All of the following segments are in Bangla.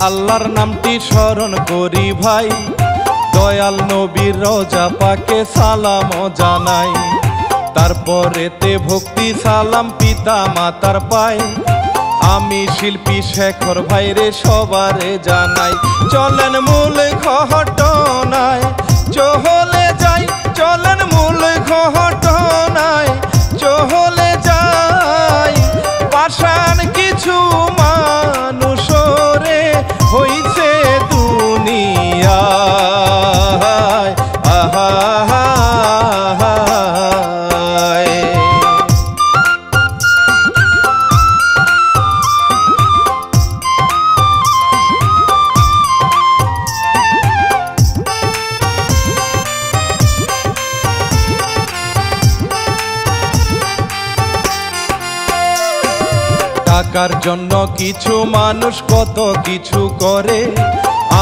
আল্লাহর নামটি স্মরণ করি ভাই, দয়াল নবীর রোজা পাকে সালাম জানাই। তারপরেতে ভক্তি সালাম পিতা মাতার পায়, আমি শিল্পী শেখর ভাইরে সবারে জানাই। চলেন মূল ঘটনায় চলে যাই, চলেন মূল ঘটনায় চলে যাই। পাষাণ কিছু মানুষ রে হইছে দুনিয়ায়, আহা টাকার জন্য কিছু মানুষ কত কিছু করে,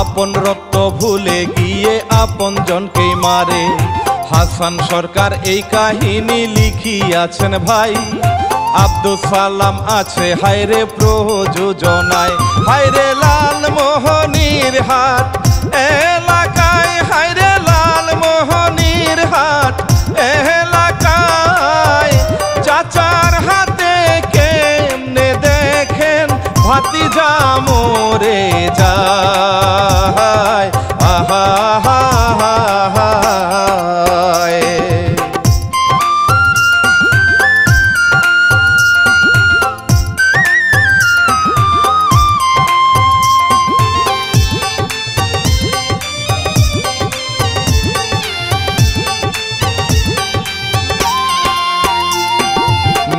আপন রক্ত ভুলে গিয়ে আপন জনকেই মারে। হাসান সরকার এই কাহিনী লিখিয়াছেন ভাই, আব্দুল সালাম আছে হায়রে প্রযোজনায়। হায়রে লালমোহনীর হাট এলাকায়, হায়রে লালমোহনীর হাট এলাকায়, চাচার হাতে কেমনে দেখেন ভাতিজা মরে যায়, আহা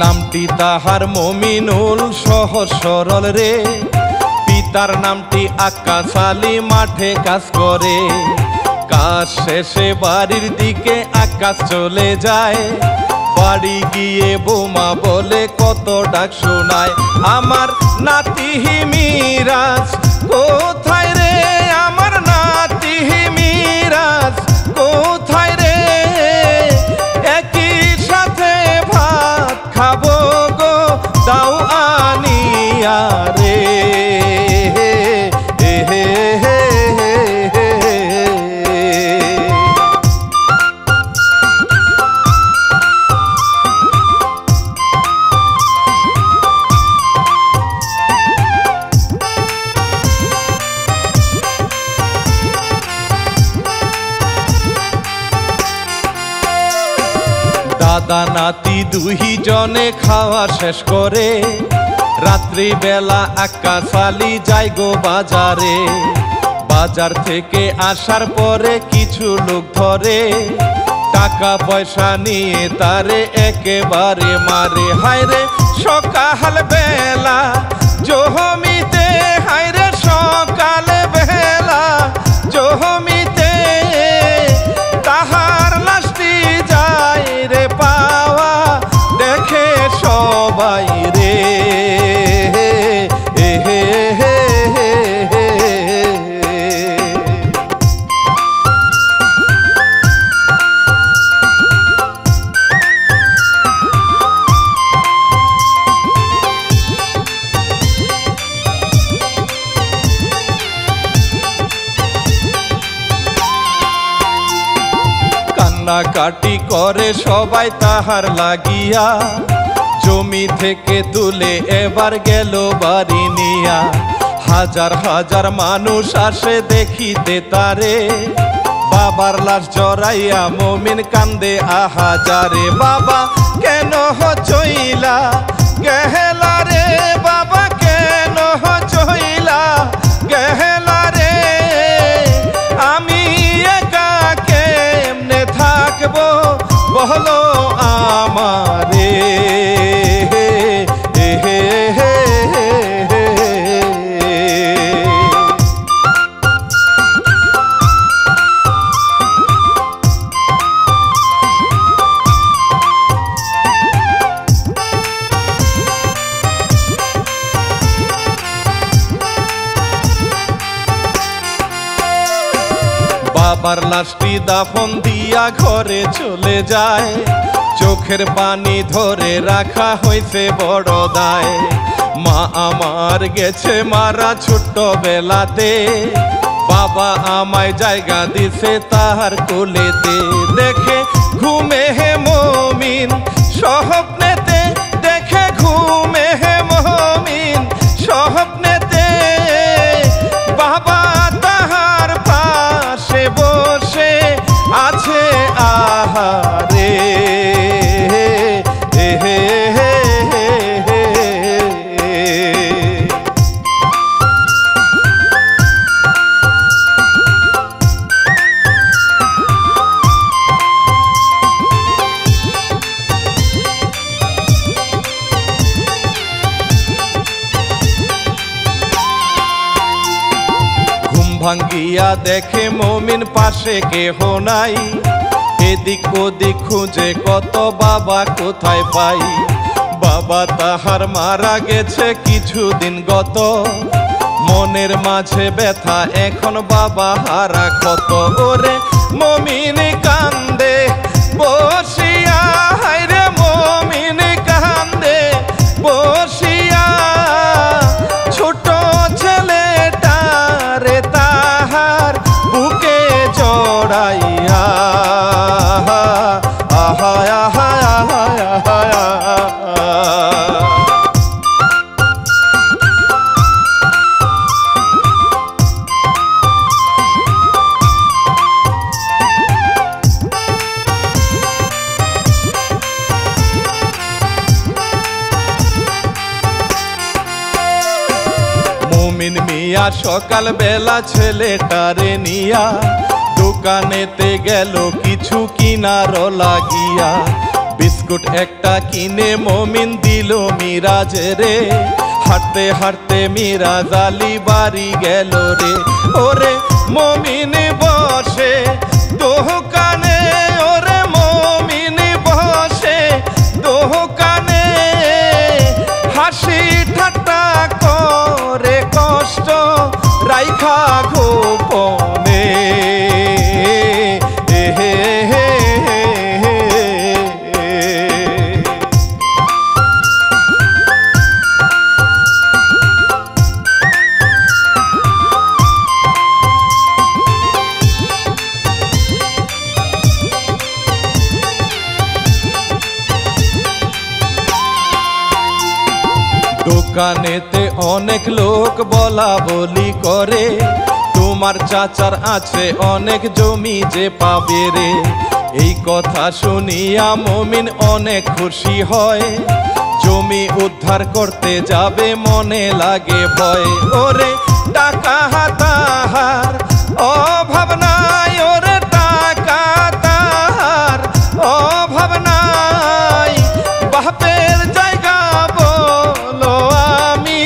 নামটি তাহার মমিনুল সহজ সরল রে, পিতার নামটি আকাশ আলী মাঠে কাজ করে। কাজ শেষে বাড়ির দিকে আকাশ চলে যায়, বাড়ি গিয়ে বোমা বলে কত ডাক শোনায়। আমার নাতি মিরাজ কোথায় রে, আমার নাতি মিরাজ কোথায় রে, একই সাথে ভাত খাবো গো দাও আনিয়া রে। দাদা নাতি দুই জনে খাওয়া শেষ করে, রাত্রি বেলা আকাশ আলী যায় গো বাজারে। বাজার থেকে আসার পরে কিছু লোক ধরে, টাকা পয়সা নিয়ে তারে একেবারে মারে। হায়রে সকাল বেলা জমিতে, হায়রে সকাল বেলা জমিতে, তাহার লাশটি যায় রে পাওয়া দেখে সবাই রে। কান্নাকাটি করে সবাই তাহার লাগিয়া, জমি থেকে তুলে এবার গেল বাড়ি নিয়া। হাজার হাজার মানুষ আসে দেখিতে তারে, বাবার লাশ জড়াইয়া মমিন কান্দে আহাজারে। বাবা কেন চইলা গেলা রে, বাবা কেন চইলা গেলা রে, আমি একা কেমনে থাকবো বলো আমারে। বাবার লাশটি দাফন দিয়া ঘরে চলে যায়, চোখের পানি ধরে রাখা হইছে বড় দায়। মা আমার গেছে মারা ছোট্ট বেলাতে, বাবা আমায় জায়গা দিছে তাহার কোলেতে। দেখে ঘুমে হে মমিন স্বপ্নেতে, দেখে ঘুমে হে মমিন স্বপ্নেতে, বাবা তাহার পাশে বসে আছে আহারে। ভাঙ্গিয়া দেখে মমিন পাশে কেহ নাই, এদিক ওদিক খুঁজে কত বাবা কোথায় পাই। বাবা তাহার মারা গেছে কিছুদিন গত, মনের মাঝে ব্যথা এখন বাবা হারা কত। ওরে মমিন কান্দে বসিয়া, হায়রে মমিন কান্দে বসিয়া, ছোট ছেলেটারে তাহার বুকে জড়াইয়া। আহা আহা আহা আহা। মমিন মিয়া সকাল বেলা ছেলেটারে নিয়া দোকানেতে গেল কিছু কিনার লাগিয়া। বিস্কুট একটা কিনে মমিন দিল মিরাজে রে, হাঁটতে হাঁটতে মিরাজ আলী বাড়ি গেল রে। ওরে মমিন বসে দোকানে, ওরে মমিন বসে দোকানে, হাসি ঠাট্টা করে কষ্ট রাইখা গোপনে। দোকানেতে অনেক লোক বলা বলি করে, তোমার চাচার আছে অনেক জমি যে পাবে রে। এই কথা শুনিয়া মমিন অনেক খুশি হয়, জমি উদ্ধার করতে যাবে মনে লাগে ভয়। ওরে টাকা তাহার অভাব নাই, ওরে টাকা তাহার অভাব নাই, বাপের জায়গা বলো আমি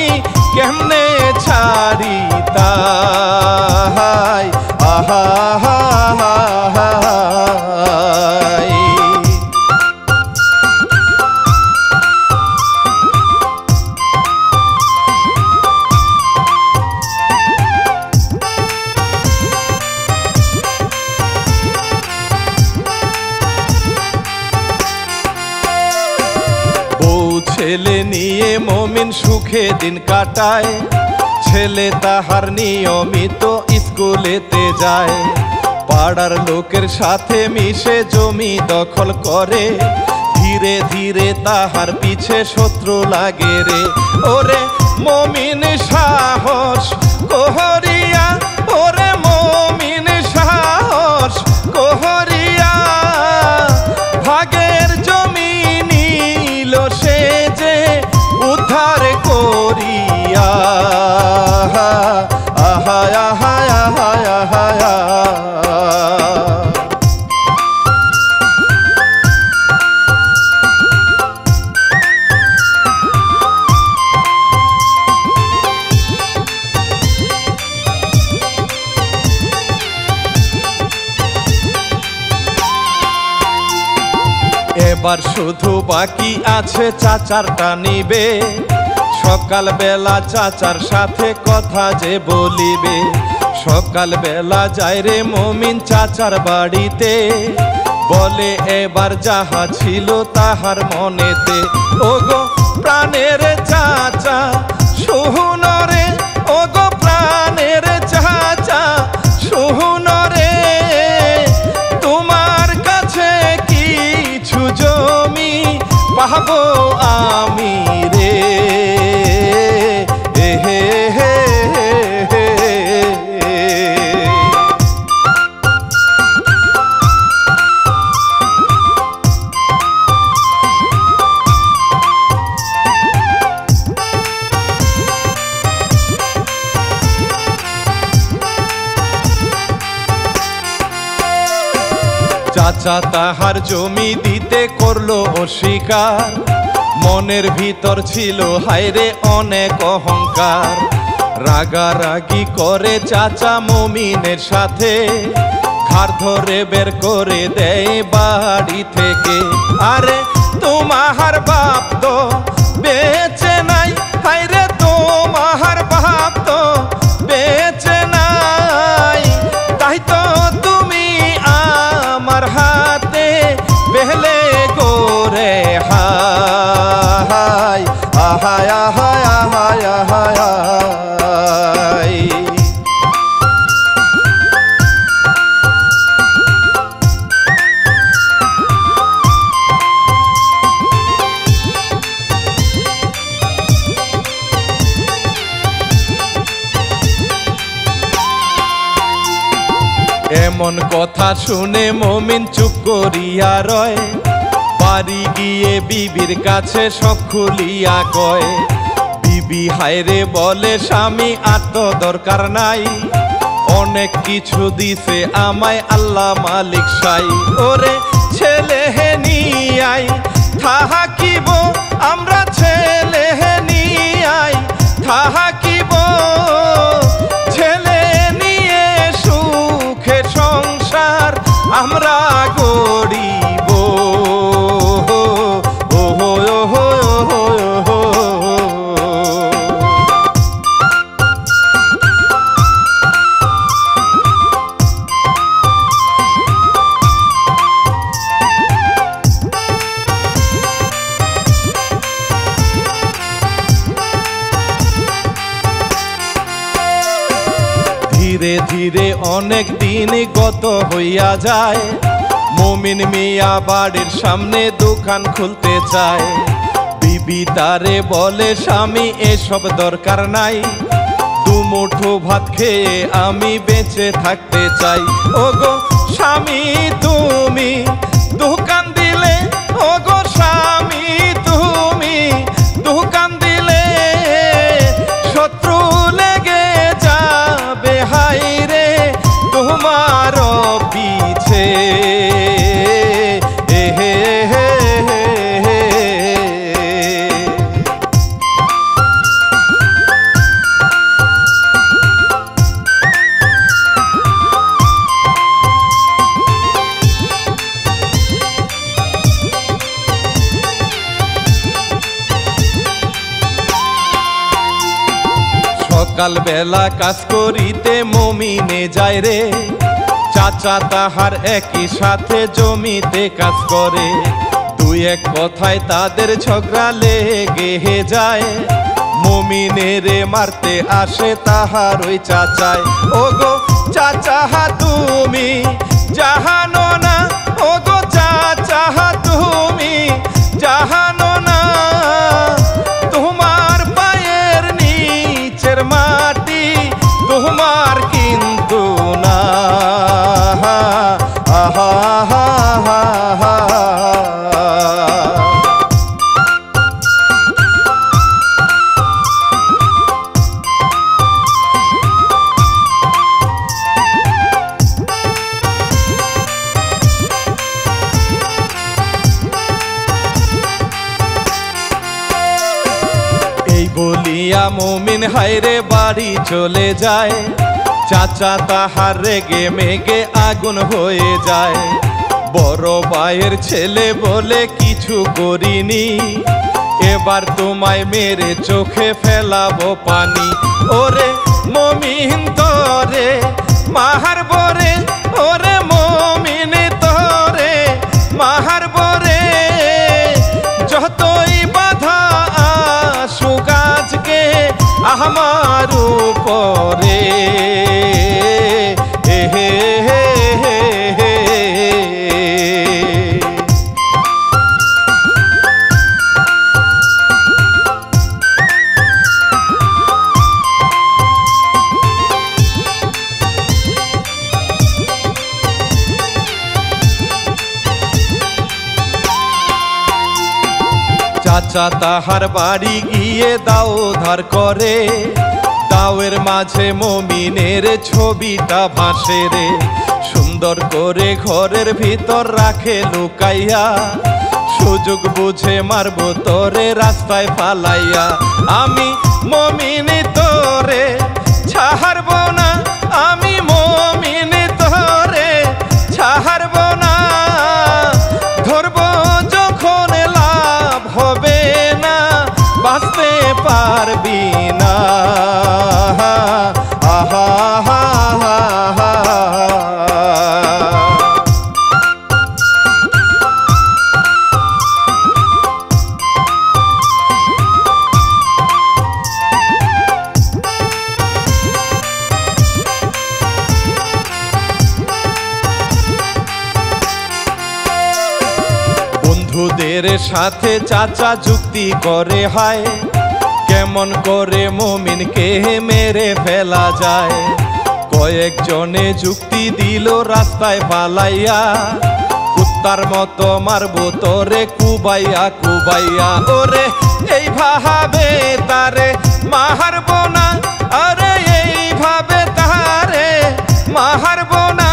কেমনে ছাড়ি তাই। আহা আহা আহা। ছেলে নিয়ে মমিন সুখে দিন কাটায়, ছেলে তাহার নিয়মিত স্কুলেতে যায়। পাড়ার লোকের সাথে মিশে জমি দখল করে, ধীরে ধীরে তাহার পিছে শত্রু লাগে রে। ওরে মমিন সাহস কোহরিয়া, ওরে মমিন সাহস কোহরিয়া, ভাগের জমি নিল সে যে উদ্ধার করিয়া। আহা আহা আহা আহা। এবার শুধু বাকি আছে চাচারটা নিবে, সকাল বেলা চাচার সাথে কথা যে বলিবে। সকাল বেলা যায় রে মমিন চাচার বাড়িতে, বলে এবার যাহা ছিল তাহার মনেতে। ওগো প্রাণের চাচা শুনো রে, ওগো প্রাণের চাচা শুনো রে, তোমার কাছে কিছু জমি পাবো আমি রে। চাচা তাহার জমি দিতে করলো অস্বীকার, মনের ভিতর ছিল হায়রে অনেক অহংকার। রাগারাগি করে চাচা মমিনের সাথে, ঘাড় ধরে বের করে দেয় বাড়ি থেকে। আরে তোমার বাপ তো বেঁচে নাই, হায়রে তোমার বাপ তো বেঁচে নাই, তাই তো তুমি আমার হাতে বেহলে গোরে হায় আহায় আহায় আহায় আহায়। এমন কথা শুনে মমিন চুপ করিয়া রয়, বাড়ি গিয়ে বিবির কাছে সব খুলিয়া কয়। বিবি হায়রে বলে স্বামী আর তো দরকার নাই, অনেক কিছু দিছে আমায় আল্লাহ মালিক সাই। ওরে ছেলে নিয়াই থাকিব আমরা, ছেলে নিয়াই থাকিব, ছেলে নিয়ে সুখে সংসার আমরা গড়িব। ধীরে ধীরে অনেক দিন গত হইয়া যায়, মমিন মিয়া বাড়ির সামনে দোকান খুলতে চায়। বিবি তারে বলে স্বামী এসব দরকার নাই, দুমুঠো ভাত খেয়ে আমি বেঁচে থাকতে চাই। ওগো স্বামী তুমি দোকান দিলে, ওগো স্বামী তুমি দোকান দিলে, শত্রু লেগে যাবে হায়রে তোমার পিছে। সকাল বেলা কাজ করিতে মমিনে যায় রে, চাচা তাহার একই সাথে জমিতে কাজ করে। দুই এক কথায় তাদের ঝগড়া লেগে যায়, মমিনেরে মারতে আসে তাহার ওই চাচায়। ওগো চাচা তুমি জাহানো না, ওগো চাচা তুমি জাহানো না, তোমার পায়ের নিচের মাটি তোমার কিন্তু না। আহা আহা আহা। বলিয়া মুমিন হায়রে বাড়ি চলে যায়। চাচা তাহার রেগে মেগে আগুন হয়ে যায়। বড় ভাইয়ের ছেলে বলে কিছু করিনি, এবার তোমায় মেরে চোখে ফেলাবো পানি। ওরে মুমিন তোরে মারবো রে, ওরে মুমিন তোরে আমার উপরে চাচা তাহার বাড়ি গিয়ে দাও ধার করে, দাওয়ের মাঝে মমিনের ছবিটা ভাসে রে। সুন্দর করে ঘরের ভিতর রাখে লুকাইয়া, সুযোগ বুঝে মারবো তোরে রাস্তায় ফালাইয়া। আমি মমিন তোরে ছাড়ব না, আমি মমিন তোরে ছাড়ব না। ধরব যখন লাভ হবে না, বাঁচতে পারবি না। আহা হা হা হা। বন্ধুদের সাথে চাচা যুক্তি করে হায়, কেমন করে মুমিনকে মেরে ফেলা যায়। কয়েকজনে যুক্তি দিল রাস্তায় পালাইয়া, কুত্তার মতো মারবো তোরে কুবাইয়া কুবাইয়া। ওরে এইভাবে তারে মারব না, আরে এইভাবে তারে মারব না।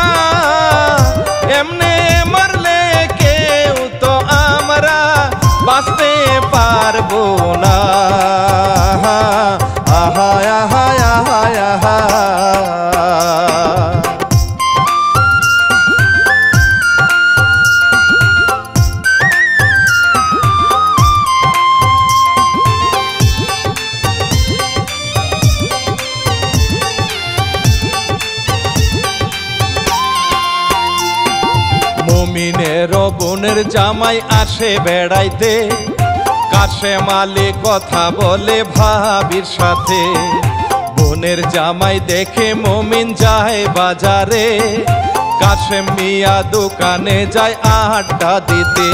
এমনে মারলে কেউ তো আমরা বাঁচতে পারবো না। আহা আহা আহা আহা। মুমিনের বোনের জামাই আসে বেড়াইতে, কাশেম আলী কথা বলে ভাবির সাথে। বোনের জামাই দেখে মুমিন যায় বাজারে, কাশেম মিয়া দোকানে যায় আড্ডা দিতে।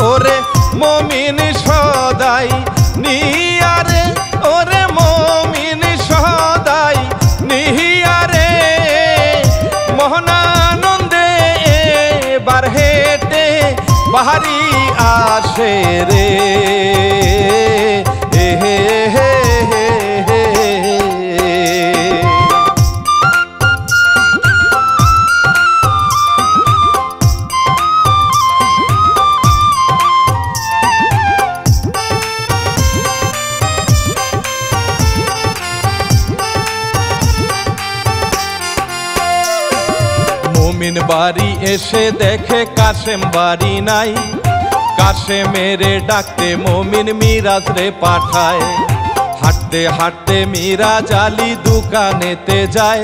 ওরে মুমিন সদাই নিয়ারে, ওরে মুমিন সদাই নিয়ারে। মোহনানন্দে এবার হেঁটে বাহারি আসে রে। মুমিন বাড়ি এসে দেখে কাশেম বাড়ি নাই, কাশেমেরে ডাকতে মুমিন মিরাজ রে পাঠায়। হাঁটতে হাঁটতে মিরাজ আলী দোকানেতে যায়,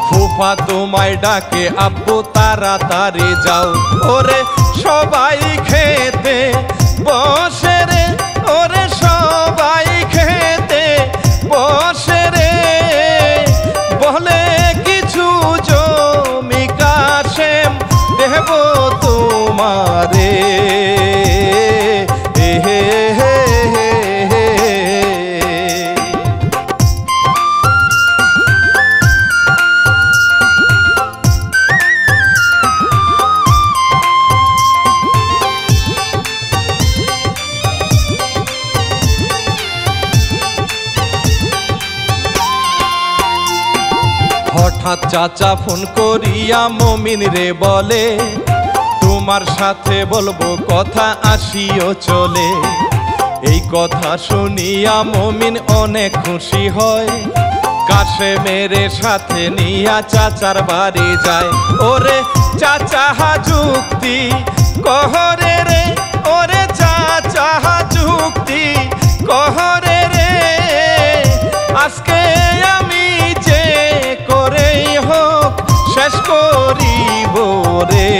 ফুফা তোমায় ডাকে আব্বু তাড়াতাড়ি যাও। ওরে সবাই খেতে বসে রে, ওরে সবাই খেতে বসে রে। বলে কিছু জমি কাশেম দেব তোমারে। হঠাৎ চাচা ফোন করিয়া মুমিন রে বলে, তোমার সাথে বলবো কথা আসিও চলে। এই কথা শুনিয়া মুমিন অনেক খুশি হয়, কাশেমের সাথে নিয়া চাচার বাড়ি যায়। ওরে চাচা যুক্তি কহরে রে, ওরে চাচা যুক্তি কহরে রে। আজকে আমি যে করেই হোক শেষ করিব রে।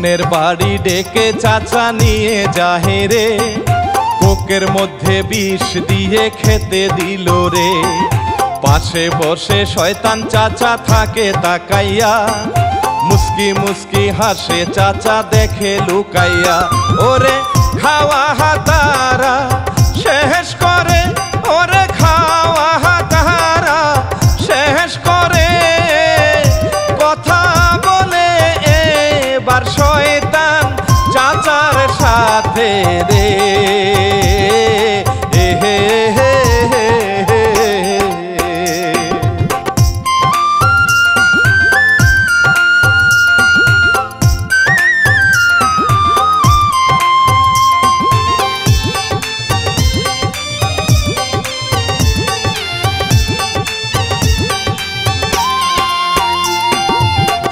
অন্যের বাড়ি ডেকে চাচা নিয়ে যাহে রে, কোকের মধ্যে বিষ দিয়ে খেতে দিল রে। পাশে বসে শয়তান চাচা থাকে তাকাইয়া, মুস্কি মুস্কি হাসে চাচা দেখে লুকাইয়া। ওরে খাওয়া হাতারা শেষ করে, ওরে খাওয়া হাতারা শেষ করে, কথা বলে এবার শয়তান চাচার সাথে রে।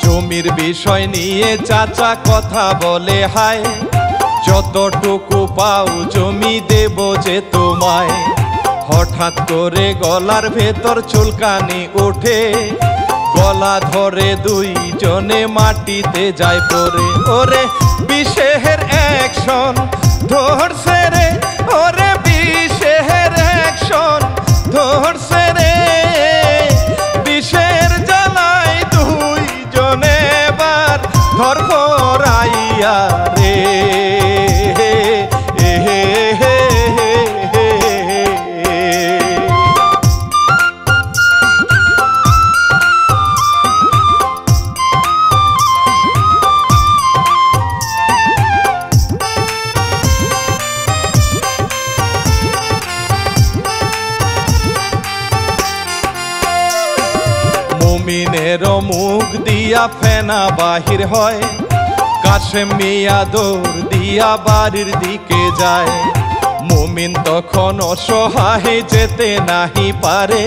জমির বিষয় নিয়ে চাচা কথা বলে হায়, যতটুকু পাও জমি দেব যে তোমায়। হঠাৎ করে গলার ভেতর চুলকানি ওঠে, গলা ধরে দুইজনে মাটিতে যায় পড়ে। ওরে বিষের অ্যাকশন ধরছে রে, ওরে বিষের অ্যাকশন ধরছে রে। বিষের জ্বালায় দুইজনে বার ধরপরাইয়া রে। মুমিনের মুখ দিয়া ফেনা বাহির হয়, কাশেম মিয়া দৌড় দিয়া বাড়ির দিকে যায়। মুমিন তখন অসহায় যেতে নাহি পারে,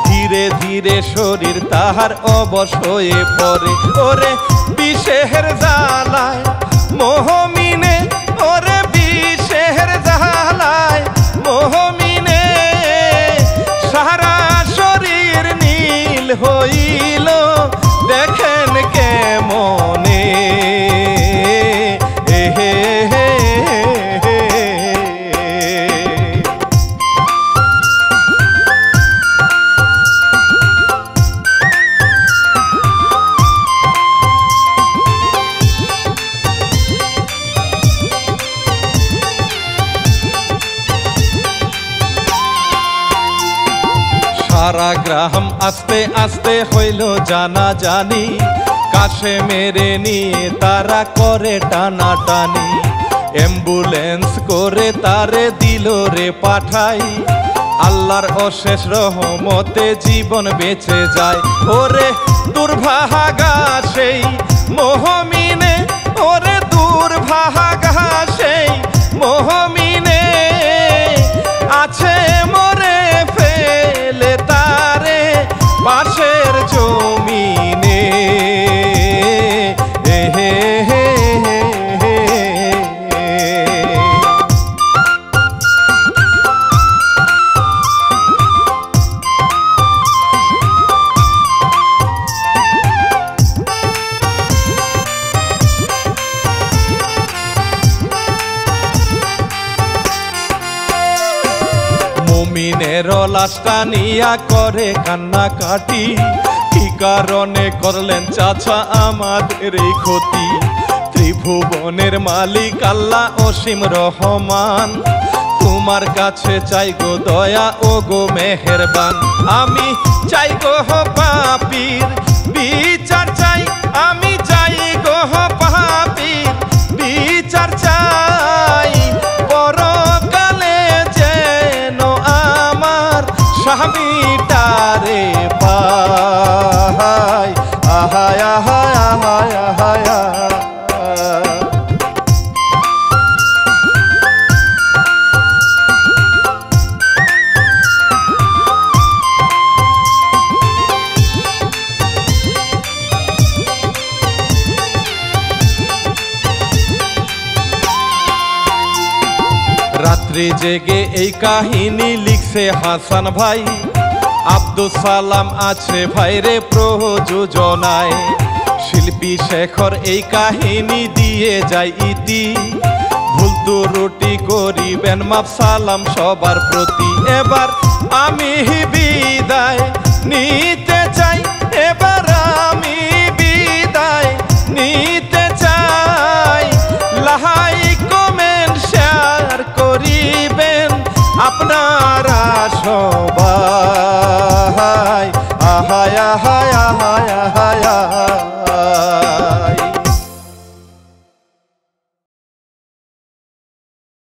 ধীরে ধীরে শরীর তাহার অবশ হয়ে পড়ে। ওরে বিষের জ্বালায় মুমিনে, ওরে বিষের জ্বালায় মুমিনে সারা শরীর নীল হইল, দেখেন কেমনে। সারা গ্রাম আস্তে আস্তে হইল জানা জানি, কাছে মেরে নিয়ে তারা করে টানাটানি। অ্যাম্বুলেন্স করে তারে দিল রে পাঠাই, আল্লাহর অশেষ রহমতে জীবন বেঁচে যায়। ওরে দুর্ভাগা সেই মুমিনে, ওরে দুর্ভাগা সেই মুমিনে আছে মরে ফেলে তারে পাশের জমিনে। মুমিনের লাশটা নিয়া করে কান্না কাটি, কি কারণে করলেন চাচা আমাদের এই ক্ষতি। ত্রিভুবনের মালিক আল্লাহ অসীম রহমান, তোমার কাছে চাই গো দয়া ও গো মেহেরবান। আমি চাই গো পাপীর বিচার চাই, আমি চাই গো পাপীর বিচার চাই। পরকালে যেন আমার স্বামীটারে পাই। আহায় আহায় আহায় আহায়। রাত্রি জেগে এই কাহিনী লিখছে হাসান ভাই, আব্দুল সালাম আছে ভাইরে প্রযোজনায়। শিল্পী শেখর এই কাহিনী দিয়ে যায় ইতি। ভুল ত্রুটি করিবেন মাপ, সালাম সবার প্রতি। এবার আমি বিদায় নিতে চাই, এবার আমি বিদায় নিতে চাই। লাইক কমেন্ট শেয়ার করিবেন আপনারা সবাই। আহায় আহায় আহায় আহায় আহায়।